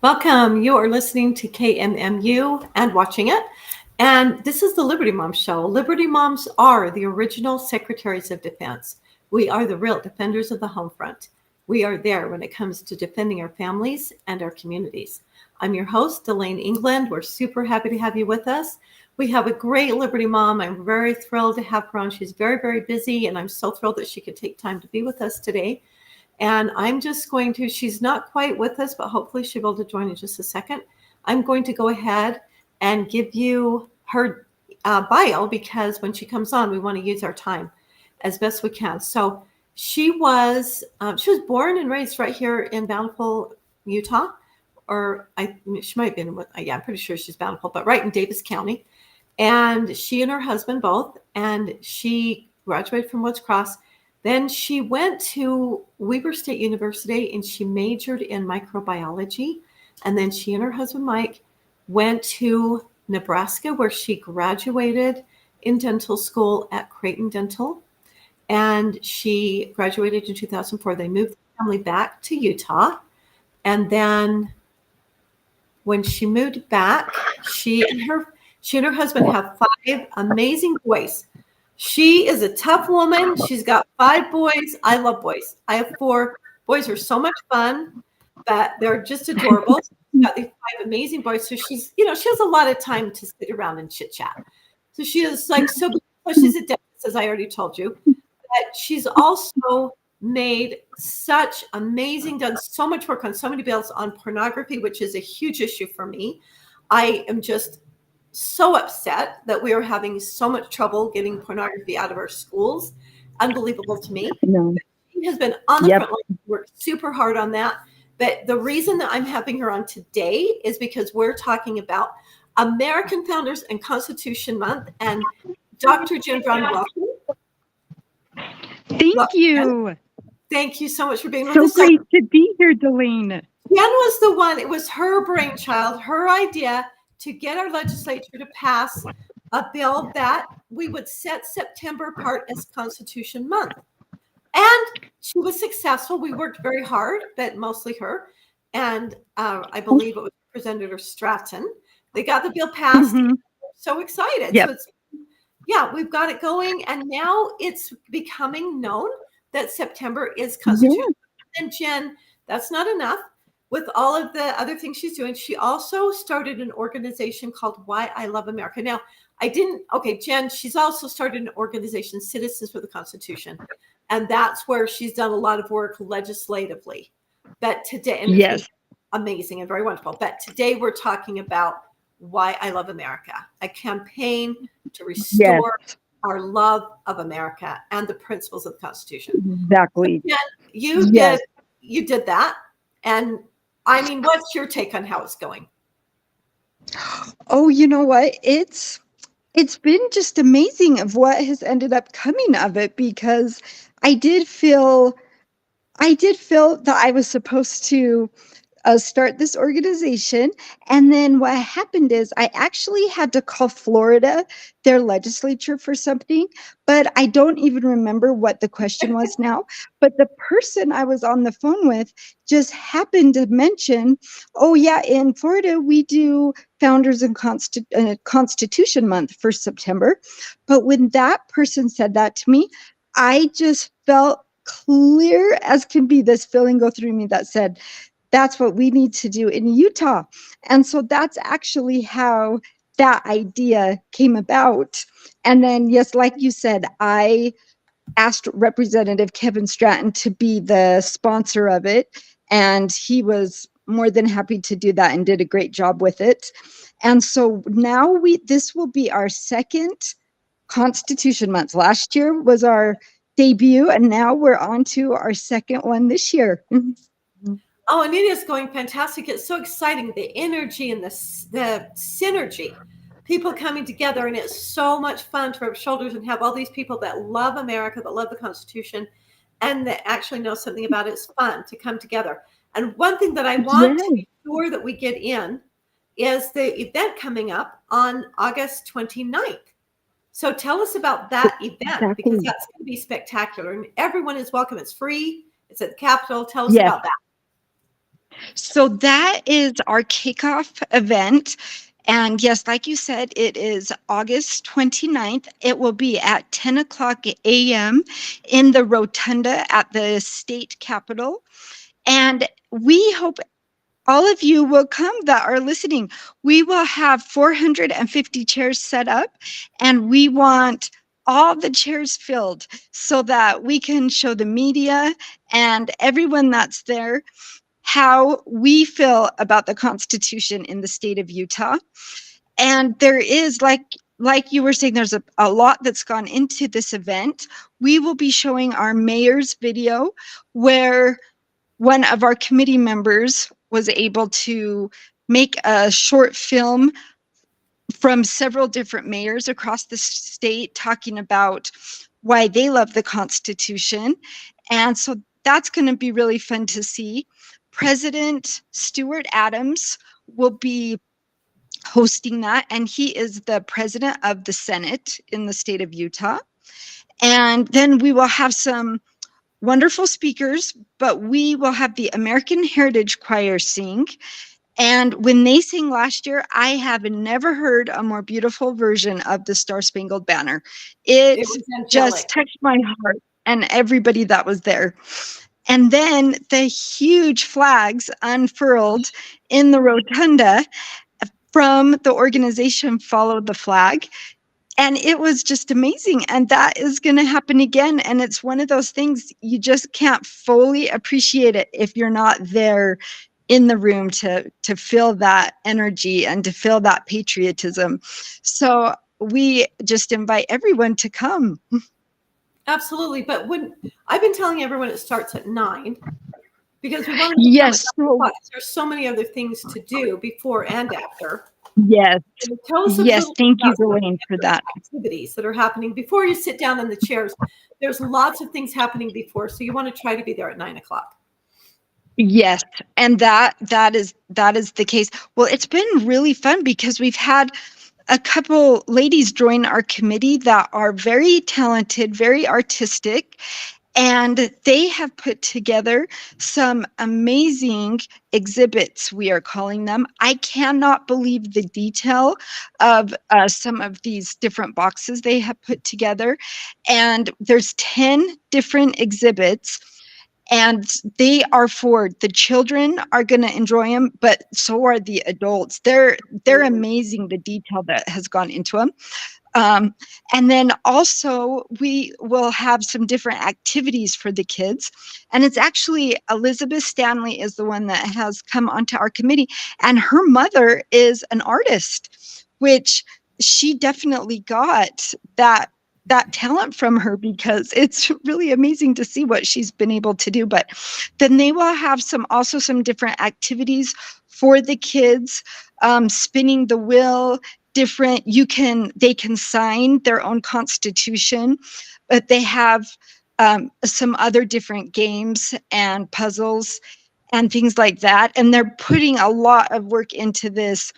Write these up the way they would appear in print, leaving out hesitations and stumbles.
Welcome. You are listening to KMMU and watching it. And this is the Liberty Moms Show. Liberty Moms are the original secretaries of defense. We are the real defenders of the home front. We are there when it comes to defending our families and our communities. I'm your host, Dalane England. We're super happy to have you with us. We have a great Liberty Mom. I'm very thrilled to have her on. She's very, very busy, and I'm so thrilled that she could take time to be with us today. And I'm just going to, she's not quite with us, but hopefully she'll be able to join in just a second. I'm going to go ahead and give you her bio because when she comes on, we want to use our time as best we can. So she was born and raised right here in Bountiful, Utah, she might have been, I'm pretty sure she's Bountiful, but right in Davis County. And she and her husband both, and she graduated from Woods Cross. Then she went to Weber State University and she majored in microbiology. And then she and her husband, Mike, went to Nebraska where she graduated in dental school at Creighton Dental. And she graduated in 2004. They moved the family back to Utah. And then when she moved back, she and her husband have 5 amazing boys. She is a tough woman. She's got 5 boys. I love boys. I have 4. Boys are so much fun, but they're just adorable. She's got these 5 amazing boys. So she has a lot of time to sit around and chit chat. So she is she's a dentist, as I already told you, but she's also done so much work on so many bills on pornography, which is a huge issue for me. I am just so upset that we are having so much trouble getting pornography out of our schools. Unbelievable to me. No. She has been on the front line, worked super hard on that. But the reason that I'm having her on today is because we're talking about American Founders and Constitution Month. And Dr. Jen Brown, welcome. Thank you. Thank you so much for being with us. So great to be here, Dalane. Jen was the one, it was her brainchild, her idea to get our legislature to pass a bill that we would set September apart as Constitution Month. And she was successful. We worked very hard, but mostly her. And I believe it was Representative Stratton. They got the bill passed. Mm-hmm. So excited. Yep. So we've got it going. And now it's becoming known that September is Constitution Month. And Jen, that's not enough. With all of the other things she's doing, she also started an organization called Why I Love America. Now, Jen, she's also started an organization, Citizens for the Constitution. And that's where she's done a lot of work legislatively. But today, and it's amazing and very wonderful. But today we're talking about Why I Love America, a campaign to restore our love of America and the principles of the Constitution. Exactly. So Jen, you did that. And I mean, what's your take on how it's going? Oh, you know what? It's been just amazing of what has ended up coming of it, because I did feel that I was supposed to start this organization. And then what happened is I actually had to call Florida, their legislature, for something, but I don't even remember what the question was now. But the person I was on the phone with just happened to mention, oh yeah, in Florida, we do Founders and Constitution Month for September. But when that person said that to me, I just felt clear as can be, this feeling go through me that said, that's what we need to do in Utah. And so that's actually how that idea came about. And then, yes, like you said, I asked Representative Kevin Stratton to be the sponsor of it. And he was more than happy to do that and did a great job with it. And so now this will be our second Constitution Month. Last year was our debut, and now we're on to our second one this year. Oh, and it is going fantastic. It's so exciting, the energy and the synergy, people coming together, and it's so much fun to rub shoulders and have all these people that love America, that love the Constitution, and that actually know something about it. It's fun to come together. And one thing that I want to be sure that we get in is the event coming up on August 29th. So tell us about that event, because that's going to be spectacular, and everyone is welcome. It's free. It's at the Capitol. Tell us about that. So that is our kickoff event. And yes, like you said, it is August 29th. It will be at 10 o'clock a.m. in the rotunda at the state capitol. And we hope all of you will come that are listening. We will have 450 chairs set up, and we want all the chairs filled so that we can show the media and everyone that's there how we feel about the Constitution in the state of Utah. And there is, like you were saying, there's a lot that's gone into this event. We will be showing our mayor's video where one of our committee members was able to make a short film from several different mayors across the state talking about why they love the Constitution. And so that's going to be really fun to see. President Stuart Adams will be hosting that, and he is the president of the Senate in the state of Utah. And then we will have some wonderful speakers, but we will have the American Heritage Choir sing. And when they sang last year, I have never heard a more beautiful version of the Star Spangled Banner. It just touched my heart and everybody that was there. And then the huge flags unfurled in the rotunda from the organization Follow the Flag. And it was just amazing. And that is going to happen again. And it's one of those things you just can't fully appreciate it if you're not there in the room to feel that energy and to feel that patriotism. So we just invite everyone to come. Absolutely. But when I've been telling everyone it starts at 9 because we want to yes, there's so many other things to do before and after. Yes. Tell us yes, thank you, Dalane, for that. Activities that are happening before you sit down in the chairs. There's lots of things happening before, so you want to try to be there at 9 o'clock. Yes, and that is the case. Well, it's been really fun because we've had a couple ladies join our committee that are very talented, very artistic, and they have put together some amazing exhibits, we are calling them. I cannot believe the detail of some of these different boxes they have put together. And there's 10 different exhibits. And they are for the children are going to enjoy them, but so are the adults. They're amazing, the detail that has gone into them. And then also we will have some different activities for the kids. And it's actually Elizabeth Stanley is the one that has come onto our committee. And her mother is an artist, which she definitely got that talent from her because it's really amazing to see what she's been able to do. But then they will have some different activities for the kids, spinning the wheel, they can sign their own constitution, but they have some other different games and puzzles and things like that. And they're putting a lot of work into this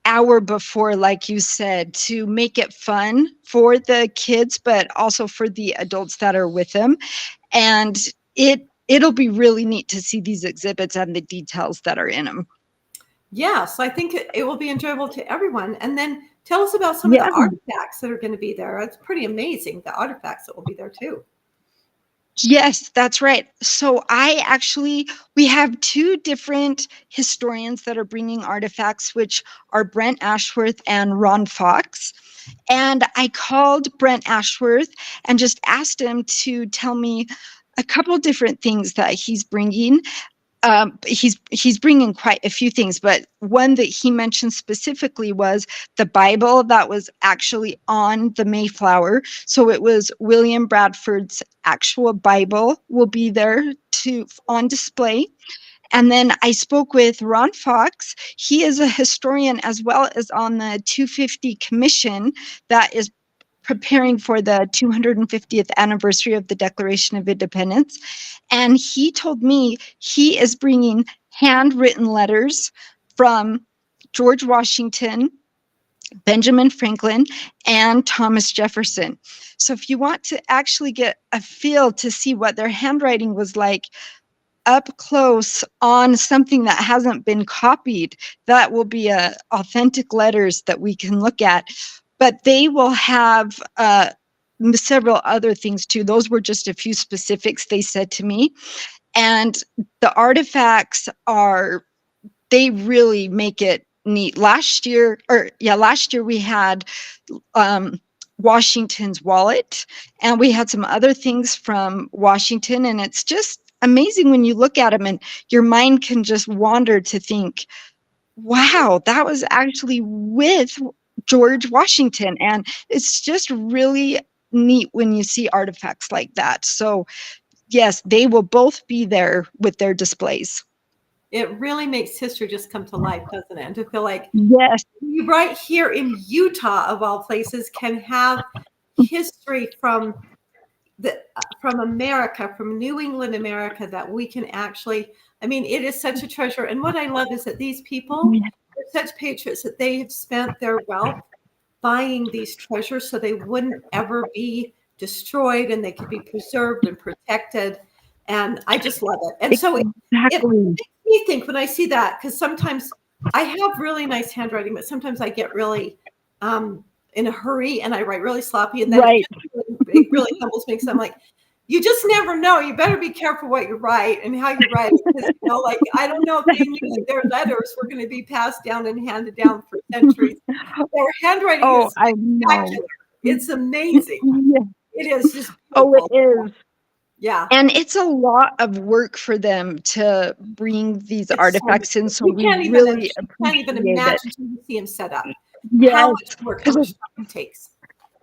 hour before, like you said, to make it fun for the kids, but also for the adults that are with them. And it'll be really neat to see these exhibits and the details that are in them. Yes, I think it will be enjoyable to everyone. And then tell us about some of the artifacts that are going to be there. It's pretty amazing, the artifacts that will be there too. Yes, that's right. So we have two different historians that are bringing artifacts, which are Brent Ashworth and Ron Fox. And I called Brent Ashworth and just asked him to tell me a couple different things that he's bringing. He's bringing quite a few things, but one that he mentioned specifically was the Bible that was actually on the Mayflower. So it was William Bradford's actual Bible will be there on display. And then I spoke with Ron Fox. He is a historian as well as on the 250 Commission that is preparing for the 250th anniversary of the Declaration of Independence. And he told me he is bringing handwritten letters from George Washington, Benjamin Franklin, and Thomas Jefferson. So if you want to actually get a feel to see what their handwriting was like, up close on something that hasn't been copied. That will be authentic letters that we can look at. But they will have several other things too. Those were just a few specifics they said to me. And the artifacts they really make it neat. Last year we had Washington's wallet, and we had some other things from Washington, and it's just amazing when you look at them and your mind can just wander to think, wow, that was actually with George Washington. And it's just really neat when you see artifacts like that. So yes, they will both be there with their displays. It really makes history just come to life, doesn't it? And to feel like Yes, you right here in Utah, of all places, can have history from America, from New England America, that we can actually, I mean, it is such a treasure. And what I love is that these people are such patriots that they have spent their wealth buying these treasures so they wouldn't ever be destroyed and they could be preserved and protected. And I just love it. And so it makes me think when I see that, because sometimes I have really nice handwriting, but sometimes I get really in a hurry and I write really sloppy, and then it really humbles me because I'm like, you just never know. You better be careful what you write and how you write it. Because, you know, like, I don't know if they knew that their letters were going to be passed down and handed down for centuries. Their handwriting is spectacular. It's amazing. Yeah. It is just beautiful. Oh, it is. Yeah. And it's a lot of work for them to bring these artifacts in. So we really can't even imagine to see them set up. Yes. How much work, how much time it takes.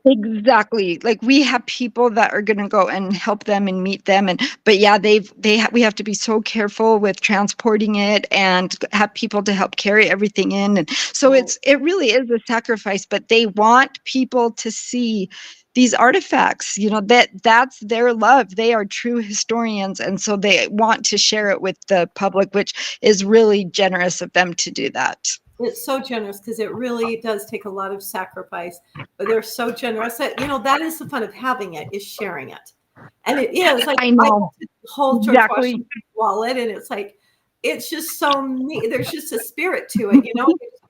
Exactly. Like, we have people that are going to go and help them and meet them. But yeah, we have to be so careful with transporting it and have people to help carry everything in. And so it really is a sacrifice, but they want people to see these artifacts, you know, that's their love. They are true historians. And so they want to share it with the public, which is really generous of them to do that. It's so generous because it really does take a lot of sacrifice, but they're so generous that, you know, that is the fun of having it, is sharing it. And it is like, I know. Whole George Washington wallet, and it's like, it's just so neat. There's just a spirit to it, you know.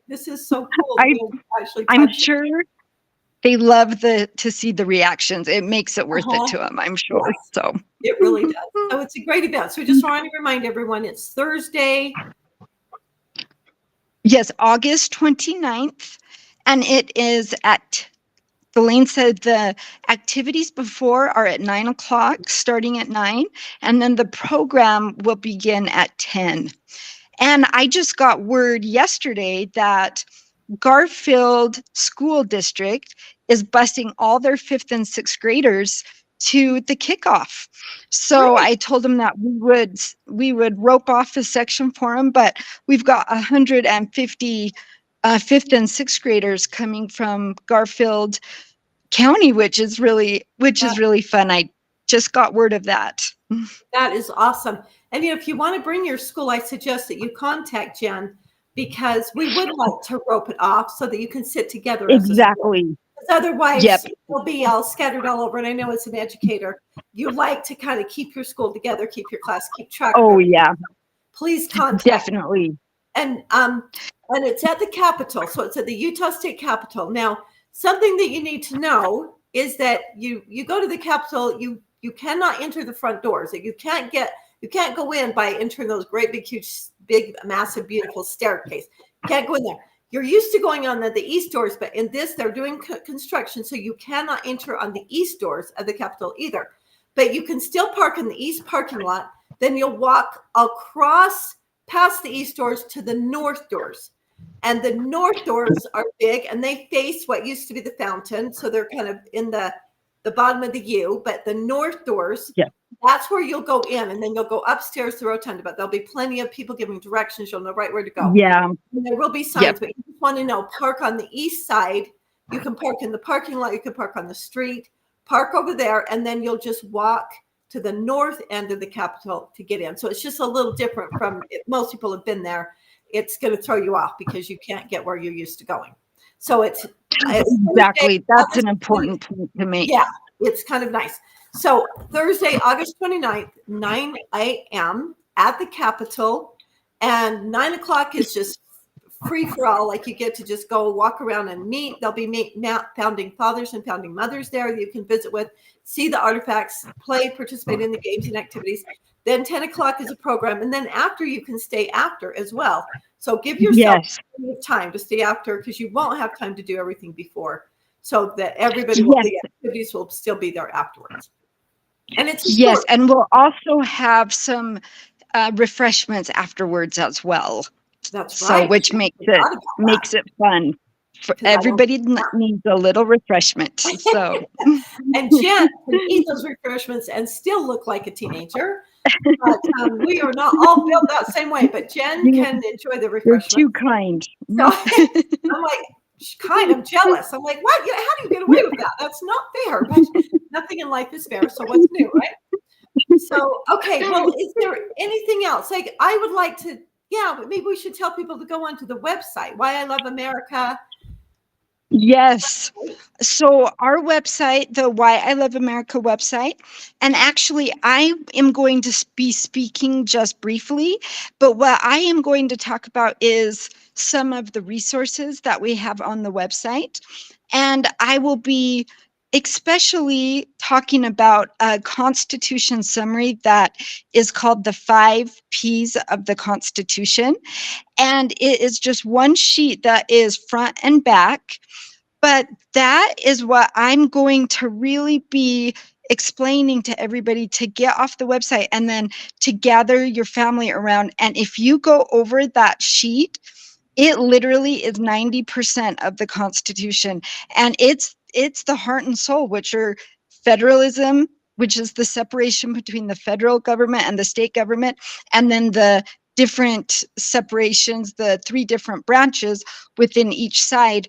This is so cool. I'm sure they love to see the reactions. It makes it worth it to them, I'm sure. Yes, so it really does. So it's a great event. So we just want to remind everyone, it's Thursday. Yes, August 29th, and it is at, Dalane said the activities before are at 9 o'clock, starting at 9, and then the program will begin at 10. And I just got word yesterday that Garfield School District is busing all their 5th and 6th graders to the kickoff. So I told them that we would rope off a section for them, but we've got 150 5th and 6th graders coming from Garfield County, which is really fun. I just got word of that. That is awesome. And you know, if you want to bring your school, I suggest that you contact Jen, because we would like to rope it off so that you can sit together. Exactly. Otherwise, you'll be all scattered all over. And I know as an educator, you like to kind of keep your school together, keep your class, keep track. Oh, yeah. Please contact. Definitely. And it's at the Capitol. So it's at the Utah State Capitol. Now, something that you need to know is that you go to the Capitol, you cannot enter the front doors. You can't go in by entering those great big, huge, big, massive, beautiful staircase. You can't go in there. You're used to going on the east doors, but in this, they're doing construction, so you cannot enter on the east doors of the Capitol either. But you can still park in the east parking lot. Then you'll walk across past the east doors to the north doors. And the north doors are big, and they face what used to be the fountain. So they're kind of in the bottom of the U, but the north doors, that's where you'll go in, and then you'll go upstairs to the rotunda, but there'll be plenty of people giving directions. You'll know right where to go. Yeah. And there will be signs, but you just want to know, park on the east side. You can park in the parking lot. You can park on the street, park over there, and then you'll just walk to the north end of the Capitol to get in. So it's just a little different from it. Most people have been there. It's going to throw you off because you can't get where you're used to going. So it's exactly, that's an important point to make. Yeah, it's kind of nice. So Thursday, August 29th, 9 a.m. at the Capitol, and 9 o'clock is just free for all. Like, you get to just go walk around and meet. There'll be founding fathers and founding mothers there you can visit with, see the artifacts, play, participate in the games and activities. Then 10 o'clock is a program, and then after you can stay after as well. So give yourself time to stay after, because you won't have time to do everything before, so that everybody will, the activities will still be there afterwards. And it's yes, and we'll also have some refreshments afterwards as well. That's so right. Which makes it fun. For everybody needs a little refreshment. So and Jen can eat those refreshments and still look like a teenager. But we are not all built that same way. But Jen can enjoy the refreshments. You're too kind. So I'm like, I'm jealous. I'm like, what? How do you get away with that? That's not fair. But nothing in life is fair. So what's new, right? So, okay. Well, is there anything else? Like, I would like to, but maybe we should tell people to go onto the website, Why I Love America. Yes. So our website, the Why I Love America website, and actually I am going to be speaking just briefly, but what I am going to talk about is some of the resources that we have on the website. And I will be especially talking about a Constitution summary that is called the 5 Ps of the Constitution. And it is just one sheet that is front and back. But that is what I'm going to really be explaining to everybody to get off the website and then to gather your family around. And if you go over that sheet, it literally is 90% of the Constitution. And it's the heart and soul, which are federalism, which is the separation between the federal government and the state government, and then the different separations, the 3 different branches within each side.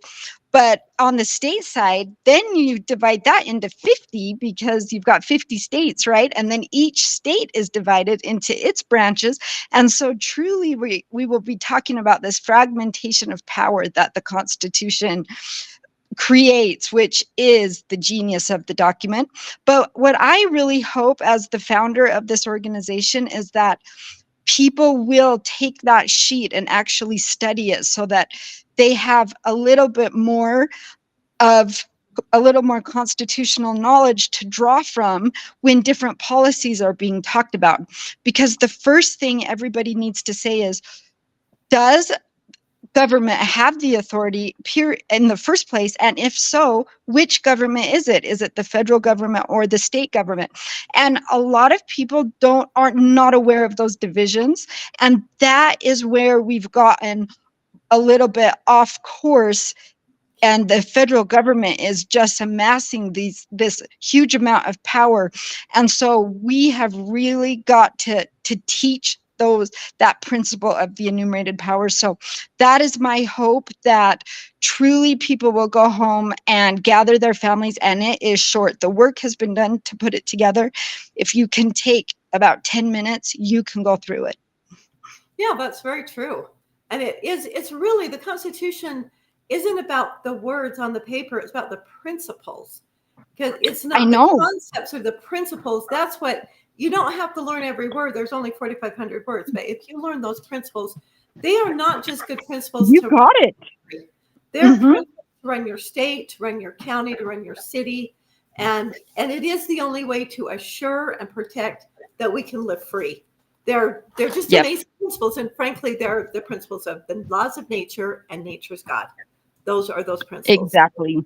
But on the state side, then you divide that into 50, because you've got 50 states, right? And then each state is divided into its branches. And so truly, we will be talking about this fragmentation of power that the Constitution creates, which is the genius of the document. But what I really hope as the founder of this organization is that people will take that sheet and actually study it, so that they have a little more constitutional knowledge to draw from when different policies are being talked about. Because the first thing everybody needs to say is, does government have the authority in the first place? And if so, which government is it? Is it the federal government or the state government? And a lot of people are not aware of those divisions. And that is where we've gotten a little bit off course. And the federal government is just amassing this huge amount of power. And so we have really got to teach that principle of the enumerated powers. So that is my hope, that truly people will go home and gather their families. And it is short. The work has been done to put it together. If you can take about 10 minutes, you can go through it. Yeah, that's very true. And it's really, the Constitution isn't about the words on the paper. It's about the principles. Because it's not the concepts or the principles. That's what, you don't have to learn every word. There's only 4,500 words. But if you learn those principles, they are not just good principles. You got it. They're principles to run your state, to run your county, to run your city. And it is the only way to assure and protect that we can live free. They're just amazing principles. And frankly, they're the principles of the laws of nature and nature's God. Those are those principles. Exactly.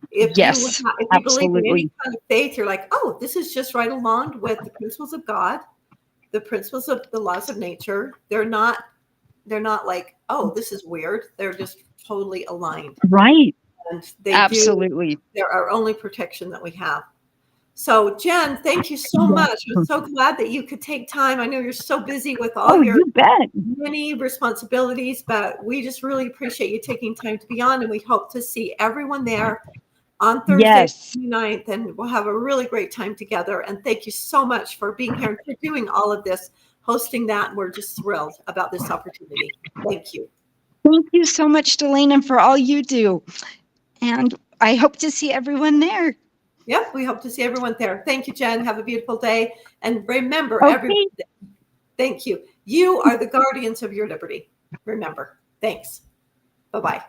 If you believe in any kind of faith, you're like, oh, this is just right along with the principles of God, the principles of the laws of nature. They're not like, oh, this is weird. They're just totally aligned. Right. And they're our only protection that we have. So, Jen, thank you so much. I'm so glad that you could take time. I know you're so busy with all your many responsibilities, but we just really appreciate you taking time to be on, and we hope to see everyone there on Thursday, the 29th, and we'll have a really great time together. And thank you so much for being here and for doing all of this, hosting that. We're just thrilled about this opportunity. Thank you. Thank you so much, Dalane, and for all you do. And I hope to see everyone there. Yep, we hope to see everyone there. Thank you, Jen. Have a beautiful day. And remember, everyone, thank you. You are the guardians of your liberty. Remember. Thanks. Bye-bye.